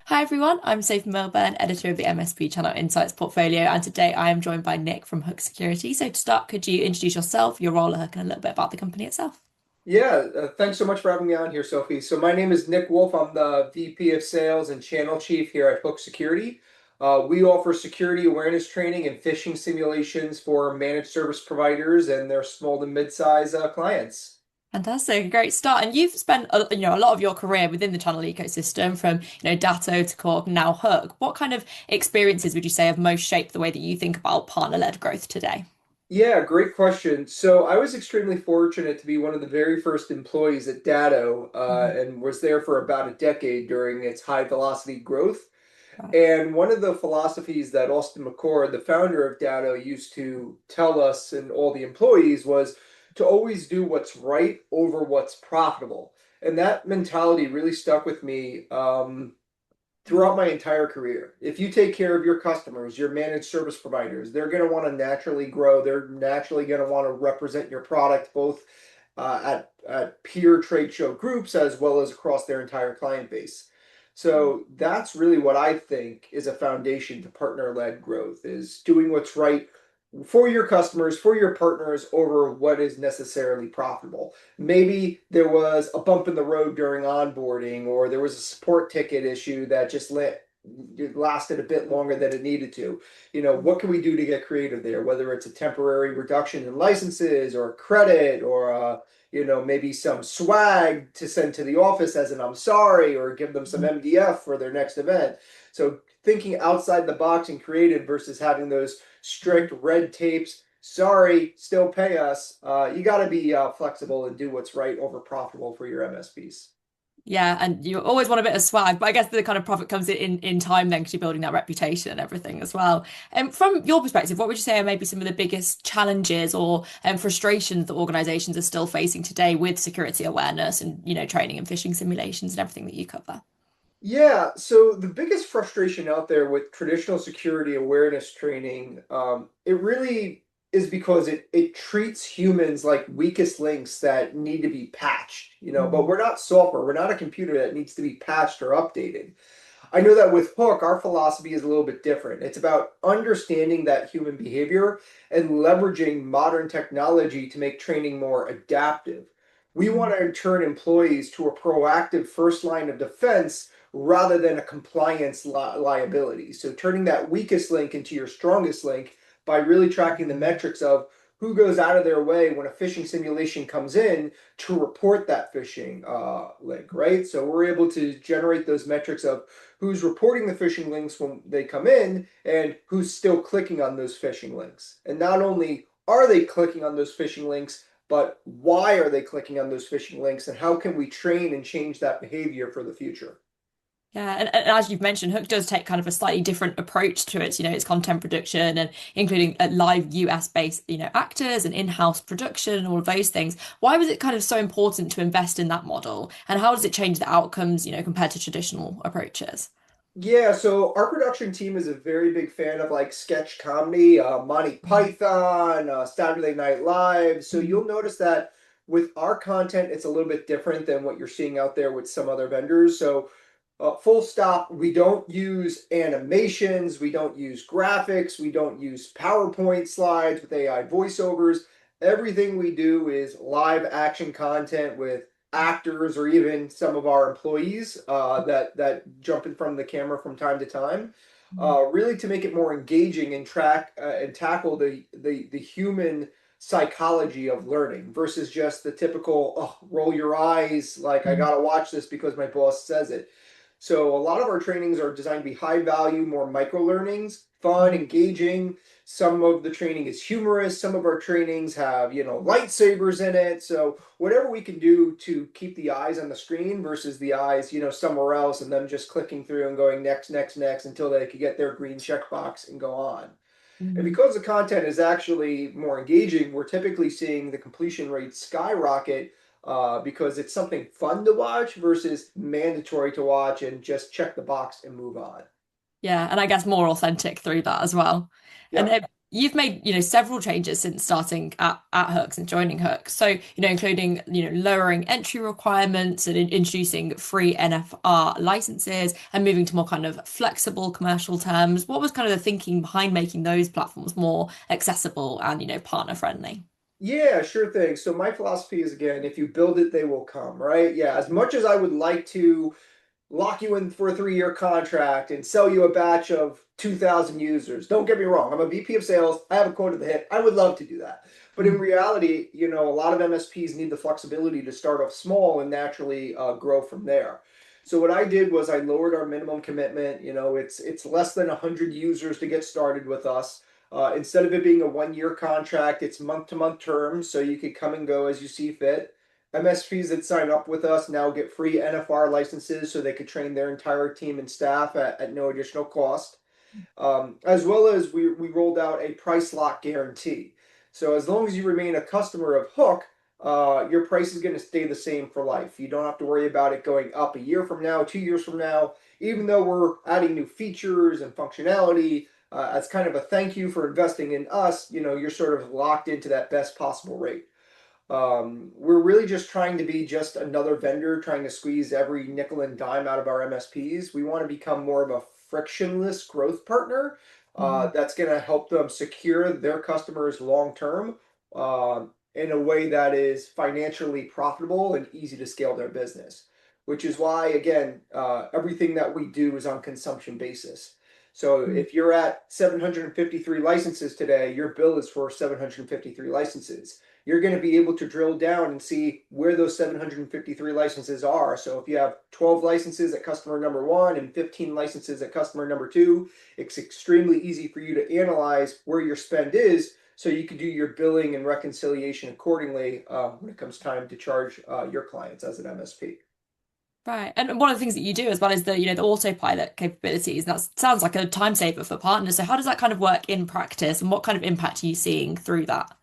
Hi everyone, I'm Sophie Milburn, editor of the MSP Channel Insights portfolio, and today I am joined by Nick from Hook Security. So to start, could you introduce yourself, your role at Hook, and a little bit about the company itself? Thanks so much for having me on here, Sophie. So my name is Nick Wolf. I'm the VP of Sales and Channel Chief here at Hook Security. We offer security awareness training and phishing simulations for managed service providers and their small to mid-size clients. Fantastic, great start. And you've spent a lot of your career within the channel ecosystem, from Datto to Cork, now Hook. What kind of experiences would you say have most shaped the way that you think about partner-led growth today? Yeah, great question. So I was extremely fortunate to be one of the very first employees at Datto Mhm. and was there for about a decade during its high velocity growth. Right. And one of the philosophies that Austin McCord, the founder of Datto, used to tell us and all the employees was to always do what's right over what's profitable. And that mentality really stuck with me throughout my entire career. If you take care of your customers, your managed service providers, they're going to want to naturally grow. They're naturally going to want to represent your product both at peer trade show groups as well as across their entire client base. So that's really what I think is a foundation to partner-led growth is doing what's right for your customers, for your partners over what is necessarily profitable. Maybe there was a bump in the road during onboarding, or there was a support ticket issue that just it lasted a bit longer than it needed to. What can we do to get creative there? Whether it's a temporary reduction in licenses or credit or maybe some swag to send to the office as an I'm sorry, or give them some MDF for their next event. So thinking outside the box and creative versus having those strict red tapes. Sorry, still pay us. You got to be flexible and do what's right over profitable for your MSPs. Yeah, and you always want a bit of swag, but I guess the kind of profit comes in time then because you're building that reputation and everything as well. And from your perspective, what would you say are maybe some of the biggest challenges or frustrations that organizations are still facing today with security awareness and training and phishing simulations and everything that you cover? Yeah, so the biggest frustration out there with traditional security awareness training, it really is because it treats humans like weakest links that need to be patched, but Mm. we're not software, we're not a computer that needs to be patched or updated. I know that with Hook, our philosophy is a little bit different. It's about understanding that human behavior and leveraging modern technology to make training more adaptive. We want to turn employees to a proactive first line of defense rather than a compliance liability. So turning that weakest link into your strongest link by really tracking the metrics of who goes out of their way when a phishing simulation comes in to report that phishing link, right? So we're able to generate those metrics of who's reporting the phishing links when they come in and who's still clicking on those phishing links. And not only are they clicking on those phishing links, but why are they clicking on those phishing links and how can we train and change that behavior for the future? Yeah, and as you've mentioned, Hook does take kind of a slightly different approach to its, its content production and including live US based, actors and in-house production and all of those things. Why was it kind of so important to invest in that model? And how does it change the outcomes, compared to traditional approaches? Yeah, so our production team is a very big fan of like sketch comedy, Monty Python, Saturday Night Live. So Mhm. you'll notice that with our content, it's a little bit different than what you're seeing out there with some other vendors. So, full stop, we don't use animations, we don't use graphics, we don't use PowerPoint slides with AI voiceovers. Everything we do is live action content with actors or even some of our employees that jump in front of the camera from time to time, really to make it more engaging and track and tackle the human psychology of learning versus just the typical roll your eyes like I gotta watch this because my boss says it. So a lot of our trainings are designed to be high value, more micro learnings, fun, engaging. Some of the training is humorous. Some of our trainings have, lightsabers in it. So whatever we can do to keep the eyes on the screen versus the eyes, somewhere else and them just clicking through and going next, next, next until they could get their green checkbox and go on. And Mhm. because the content is actually more engaging, we're typically seeing the completion rate skyrocket because it's something fun to watch versus mandatory to watch and just check the box and move on. Yeah, and I guess more authentic through that as well. And Yep. you've made, several changes since starting at Hooks and joining Hooks. So, including, lowering entry requirements and introducing free NFR licenses and moving to more kind of flexible commercial terms. What was kind of the thinking behind making those platforms more accessible and, partner friendly? Yeah, sure thing. So my philosophy is again, if you build it, they will come, right? Yeah, as much as I would like to lock you in for a 3-year contract and sell you a batch of 2,000 users. Don't get me wrong. I'm a VP of sales. I have a quota to hit. I would love to do that. But in reality, a lot of MSPs need the flexibility to start off small and naturally grow from there. So what I did was I lowered our minimum commitment. It's less than 100 users to get started with us. Instead of it being a 1-year contract, it's month-to-month terms, so you could come and go as you see fit. MSPs that sign up with us now get free NFR licenses so they could train their entire team and staff at no additional cost. As well as we rolled out a price lock guarantee. So as long as you remain a customer of Hook, your price is going to stay the same for life. You don't have to worry about it going up a year from now, 2 years from now, even though we're adding new features and functionality. As kind of a thank you for investing in us, you're sort of locked into that best possible rate. We're really just trying to be just another vendor trying to squeeze every nickel and dime out of our MSPs. We want to become more of a frictionless growth partner that's going to help them secure their customers long term in a way that is financially profitable and easy to scale their business, which is why, again, everything that we do is on consumption basis. So if you're at 753 licenses today, your bill is for 753 licenses. You're going to be able to drill down and see where those 753 licenses are. So if you have 12 licenses at customer number 1 and 15 licenses at customer number 2, it's extremely easy for you to analyze where your spend is so you can do your billing and reconciliation accordingly when it comes time to charge your clients as an MSP. Right. And one of the things that you do as well is the autopilot capabilities. And that sounds like a time saver for partners. So how does that kind of work in practice and what kind of impact are you seeing through that?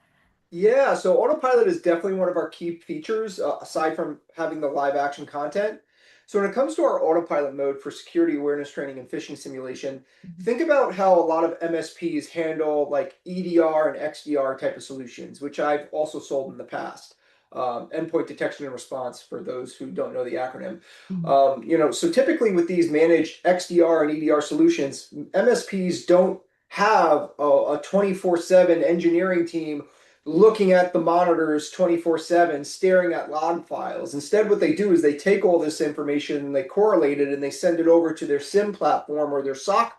Yeah, so autopilot is definitely one of our key features, aside from having the live action content. So when it comes to our autopilot mode for security awareness training and phishing simulation, think about how a lot of MSPs handle like EDR and XDR type of solutions, which I've also sold in the past. Endpoint detection and response for those who don't know the acronym. Mhm. So typically with these managed XDR and EDR solutions, MSPs don't have a 24/7 engineering team looking at the monitors 24/7, staring at log files. Instead, what they do is they take all this information and they correlate it and they send it over to their SIM platform or their SOC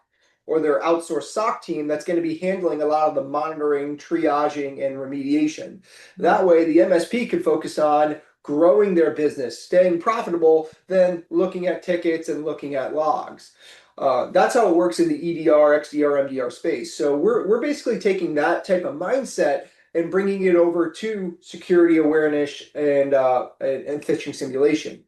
or their outsourced SOC team that's going to be handling a lot of the monitoring, triaging, and remediation. Right. That way, the MSP can focus on growing their business, staying profitable, then looking at tickets and looking at logs. That's how it works in the EDR, XDR, MDR space. So we're basically taking that type of mindset and bringing it over to security awareness and phishing simulation.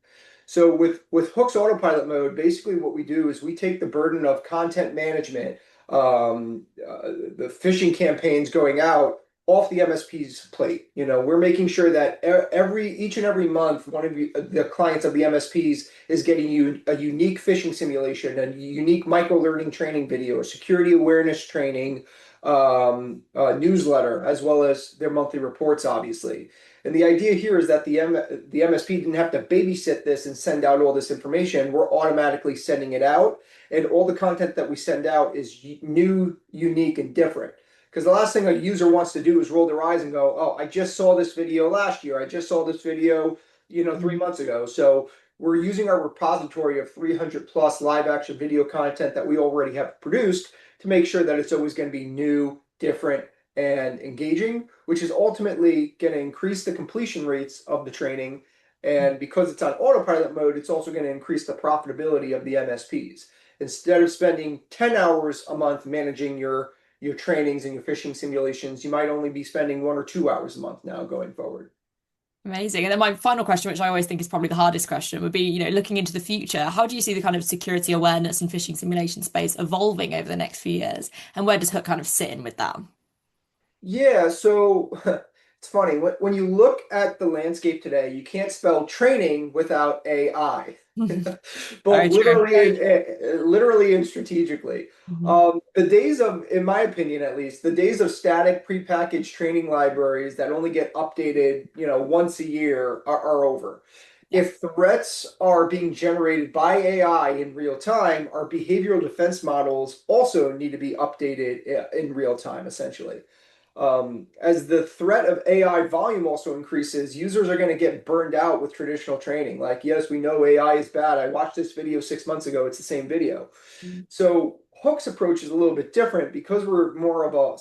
So with Hook's autopilot mode, basically what we do is we take the burden of content management, the phishing campaigns going out off the MSP's plate. We're making sure that each and every month, one of the clients of the MSPs is getting you a unique phishing simulation, a unique micro learning training video, a security awareness training, newsletter, as well as their monthly reports, obviously. And the idea here is that the MSP didn't have to babysit this and send out all this information. We're automatically sending it out, and all the content that we send out is new, unique, and different. Because the last thing a user wants to do is roll their eyes and go, "Oh, I just saw this video last year. I just saw this video, 3 months ago." So we're using our repository of 300 plus live action video content that we already have produced to make sure that it's always going to be new, different, and engaging, which is ultimately going to increase the completion rates of the training. And because it's on autopilot mode, it's also going to increase the profitability of the MSPs. Instead of spending 10 hours a month managing your trainings and your phishing simulations, you might only be spending 1 or 2 hours a month now going forward. Amazing. And then my final question, which I always think is probably the hardest question, would be, looking into the future, how do you see the kind of security awareness and phishing simulation space evolving over the next few years? And where does Hook kind of sit in with that? Yeah, so It's funny when you look at the landscape today, you can't spell training without AI, both Very true. literally and strategically. Mhm. The days of, in my opinion at least, the days of static prepackaged training libraries that only get updated, once a year are over. Yeah. If threats are being generated by AI in real time, our behavioral defense models also need to be updated in real time, essentially. As the threat of AI volume also increases, users are going to get burned out with traditional training. Like, yes, we know AI is bad. I watched this video 6 months ago. It's the same video. Mm. So Hook's approach is a little bit different because we're more of a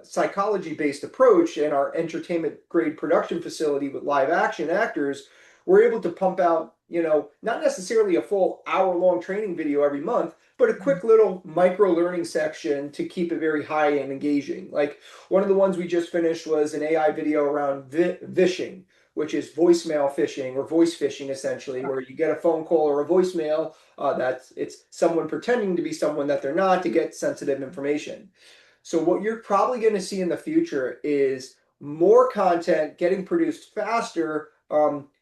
psychology-based approach in our entertainment grade production facility with live action actors. We're able to pump out, not necessarily a full hour-long training video every month, but a quick little micro learning section to keep it very high and engaging. Like one of the ones we just finished was an AI video around phishing, which is voicemail phishing or voice phishing essentially, where you get a phone call or a voicemail that's it's someone pretending to be someone that they're not to get sensitive information. So what you're probably going to see in the future is more content getting produced faster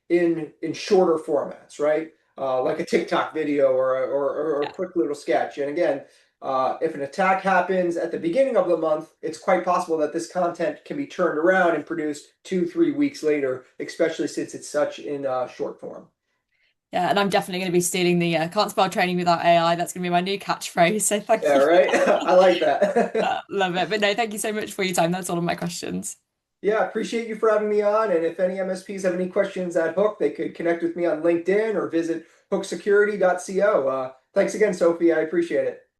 in shorter formats, right? Like a TikTok video or a Yeah. quick little sketch. And again, if an attack happens at the beginning of the month, it's quite possible that this content can be turned around and produced 2, 3 weeks later, especially since it's such in short form. Yeah, and I'm definitely going to be stealing the can't spell training without AI. That's going to be my new catchphrase. So thank Yeah, you. right. I like that. Love it. But no, thank you so much for your time. That's all of my questions. Yeah, appreciate you for having me on. And if any MSPs have any questions at Hook, they could connect with me on LinkedIn or visit hooksecurity.co. Thanks again, Sophie. I appreciate it.